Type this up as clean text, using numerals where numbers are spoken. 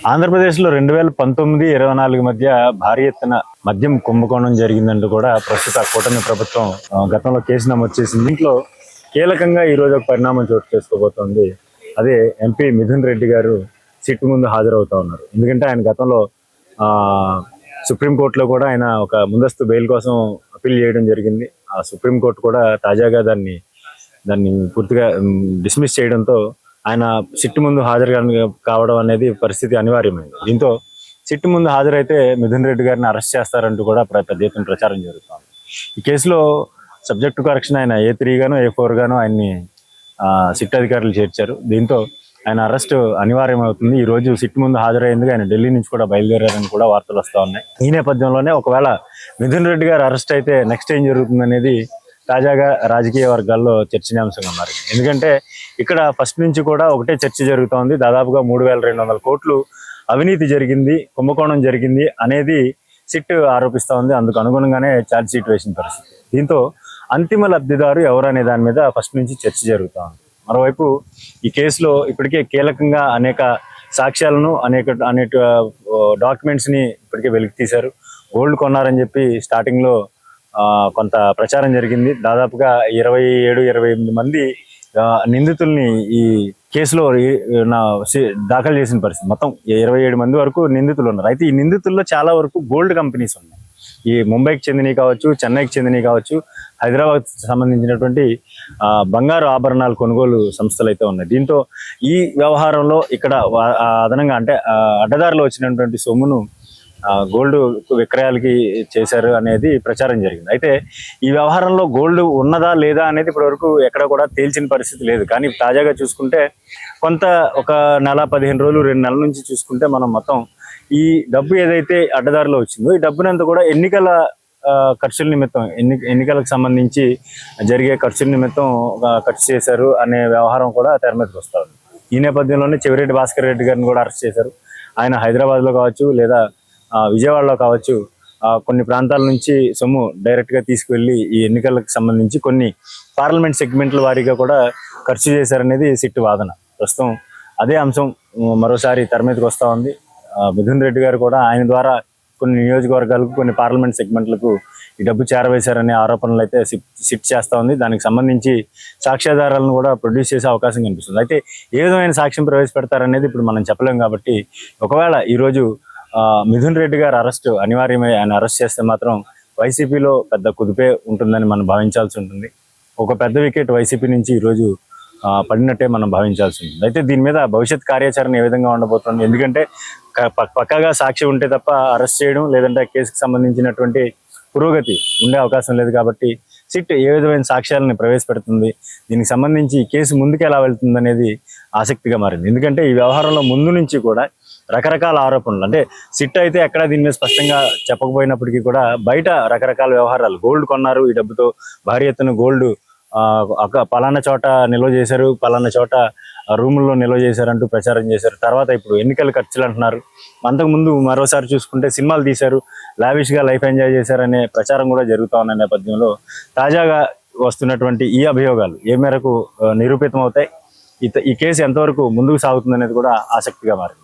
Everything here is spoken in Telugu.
ఆంధ్రప్రదేశ్లో 2019-24 మధ్య భారీ ఎత్తున మద్యం కుంభకోణం జరిగిందంటూ కూడా ప్రస్తుత కూటమి ప్రభుత్వం గతంలో కేసు నమోదు చేసింది. దీంట్లో కీలకంగా ఈరోజు ఒక పరిణామం చోటు చేసుకోబోతోంది. అదే ఎంపీ మిథున్ రెడ్డి గారు సిట్ ముందు హాజరవుతా ఉన్నారు. ఎందుకంటే ఆయన గతంలో సుప్రీంకోర్టులో కూడా ఆయన ఒక ముందస్తు బెయిల్ కోసం అప్పీల్ చేయడం జరిగింది. ఆ సుప్రీంకోర్టు కూడా తాజాగా దాన్ని పూర్తిగా డిస్మిస్ చేయడంతో ఆయన సిట్ ముందు హాజరు కావడం అనేది పరిస్థితి అనివార్యమైంది. దీంతో సిట్ ముందు హాజరైతే మిథున్ రెడ్డి గారిని అరెస్ట్ చేస్తారంటూ కూడా పెద్ద ఎత్తున ప్రచారం జరుగుతుంది. ఈ కేసులో సబ్జెక్టు కరెక్షన్ ఆయన A3 గాను A4 గాను ఆయన్ని సిట్ అధికారులు చేర్చారు. దీంతో ఆయన అరెస్ట్ అనివార్యం అవుతుంది. ఈ రోజు సిట్ ముందు హాజరయ్యేందుకు ఆయన ఢిల్లీ నుంచి కూడా బయలుదేరారని కూడా వార్తలు వస్తూ ఉన్నాయి. ఈ నేపథ్యంలోనే ఒకవేళ మిథున్ రెడ్డి గారు అరెస్ట్ అయితే నెక్స్ట్ ఏం జరుగుతుంది అనేది తాజాగా రాజకీయ వర్గాల్లో చర్చనీయాంశంగా మారింది. ఎందుకంటే ఇక్కడ ఫస్ట్ నుంచి కూడా ఒకటే చర్చ జరుగుతోంది. దాదాపుగా 3,200 కోట్లు అవినీతి జరిగింది, కుంభకోణం జరిగింది అనేది సిట్ ఆరోపిస్తూ ఉంది. అందుకు అనుగుణంగానే ఛార్జ్ షీట్ వేసిన పరిస్థితి. దీంతో అంతిమ లబ్ధిదారు ఎవరనే దాని మీద ఫస్ట్ నుంచి చర్చ జరుగుతూ ఉంది. మరోవైపు ఈ కేసులో ఇప్పటికే కీలకంగా అనేక సాక్ష్యాలను అనేక డాక్యుమెంట్స్ని ఇప్పటికే వెలికి తీశారు. గోల్డ్ కొన్నారని చెప్పి స్టార్టింగ్లో కొంత ప్రచారం జరిగింది. దాదాపుగా 27-28 మంది నిందితుల్ని ఈ కేసులో దాఖలు చేసిన పరిస్థితి. మొత్తం 27 మంది వరకు నిందితులు ఉన్నారు. అయితే ఈ నిందితుల్లో చాలా వరకు గోల్డ్ కంపెనీస్ ఉన్నాయి. ఈ ముంబైకి చెందినవి కావచ్చు, చెన్నైకి చెందినవి కావచ్చు, హైదరాబాద్ సంబంధించినటువంటి బంగారు ఆభరణాల కొనుగోలు సంస్థలు అయితే ఉన్నాయి. దీంతో ఈ వ్యవహారంలో ఇక్కడ అదనంగా అంటే అడ్డదారిలో వచ్చినటువంటి సొమ్మును గోల్డ్ విక్రయాలకి చేశారు అనేది ప్రచారం జరిగింది. అయితే ఈ వ్యవహారంలో గోల్డ్ ఉన్నదా లేదా అనేది ఇప్పటివరకు ఎక్కడ కూడా తేల్చిన పరిస్థితి లేదు. కానీ తాజాగా చూసుకుంటే కొంత ఒక నెల 15 రోజులు 2 నెలల నుంచి చూసుకుంటే మనం మొత్తం ఈ డబ్బు ఏదైతే అడ్డదారిలో వచ్చిందో ఈ డబ్బునంతా కూడా ఎన్నికల ఖర్చుల నిమిత్తం ఎన్నికలకు సంబంధించి జరిగే ఖర్చుల నిమిత్తం ఖర్చు చేశారు అనే వ్యవహారం కూడా తెర మీదకి వస్తూ ఉంది. ఈ నేపథ్యంలోనే చెవిరెడ్డి భాస్కర్ రెడ్డి గారిని కూడా అరెస్ట్ చేశారు. ఆయన హైదరాబాద్లో కావచ్చు లేదా విజయవాడలో కావచ్చు కొన్ని ప్రాంతాల నుంచి సొమ్ము డైరెక్ట్గా తీసుకువెళ్ళి ఈ ఎన్నికలకు సంబంధించి కొన్ని పార్లమెంట్ సెగ్మెంట్ల వారీగా కూడా ఖర్చు చేశారనేది సిట్ వాదన. ప్రస్తుతం అదే అంశం మరోసారి తెర మీదకి వస్తూ ఉంది. మిథున్ రెడ్డి గారు కూడా ఆయన ద్వారా కొన్ని నియోజకవర్గాలకు కొన్ని పార్లమెంట్ సెగ్మెంట్లకు ఈ డబ్బు చేరవేశారనే ఆరోపణలు అయితే సిట్ చేస్తూ ఉంది. దానికి సంబంధించి సాక్ష్యాధారాలను కూడా ప్రొడ్యూస్ చేసే అవకాశం కనిపిస్తుంది. అయితే ఏ విధమైన సాక్ష్యం ప్రవేశపెడతారనేది ఇప్పుడు మనం చెప్పలేం. కాబట్టి ఒకవేళ ఈరోజు మిథున్ రెడ్డి గారు అరెస్ట్ అనివార్యమై ఆయన అరెస్ట్ చేస్తే మాత్రం వైసీపీలో పెద్ద కుదిపే ఉంటుందని మనం భావించాల్సి ఉంటుంది. ఒక పెద్ద వికెట్ వైసీపీ నుంచి ఈరోజు పడినట్టే మనం భావించాల్సి ఉంటుంది. అయితే దీని మీద భవిష్యత్ కార్యాచరణ ఏ విధంగా ఉండబోతుంది? ఎందుకంటే పక్కాగా సాక్షి ఉంటే తప్ప అరెస్ట్ చేయడం లేదంటే కేసుకు సంబంధించినటువంటి పురోగతి ఉండే అవకాశం లేదు. కాబట్టి సిట్ ఏ విధమైన సాక్ష్యాలను ప్రవేశపెడుతుంది, దీనికి సంబంధించి కేసు ముందుకు ఎలా వెళ్తుంది అనేది ఆసక్తిగా మారింది. ఎందుకంటే ఈ వ్యవహారంలో ముందు నుంచి కూడా రకరకాల ఆరోపణలు, అంటే సిట్ అయితే ఎక్కడ దీని మీద స్పష్టంగా చెప్పకపోయినప్పటికీ కూడా బయట రకరకాల వ్యవహారాలు, గోల్డ్ కొన్నారు, ఈ డబ్బుతో భారీ ఎత్తున గోల్డ్ పలానా చోట నిల్వ చేశారు, పలానా చోట రూముల్లో నిల్వ చేశారంటూ ప్రచారం చేశారు. తర్వాత ఇప్పుడు ఎన్నికల ఖర్చులు అంటున్నారు. అంతకుముందు మరోసారి చూసుకుంటే సినిమాలు తీశారు, లావిష్గా లైఫ్ ఎంజాయ్ చేశారనే ప్రచారం కూడా జరుగుతూ ఉన్న నేపథ్యంలో తాజాగా వస్తున్నటువంటి ఈ అభియోగాలు ఏ మేరకు నిరూపితం అవుతాయి, ఈ కేసు ఎంతవరకు ముందుకు సాగుతుంది అనేది కూడా ఆసక్తిగా మారింది.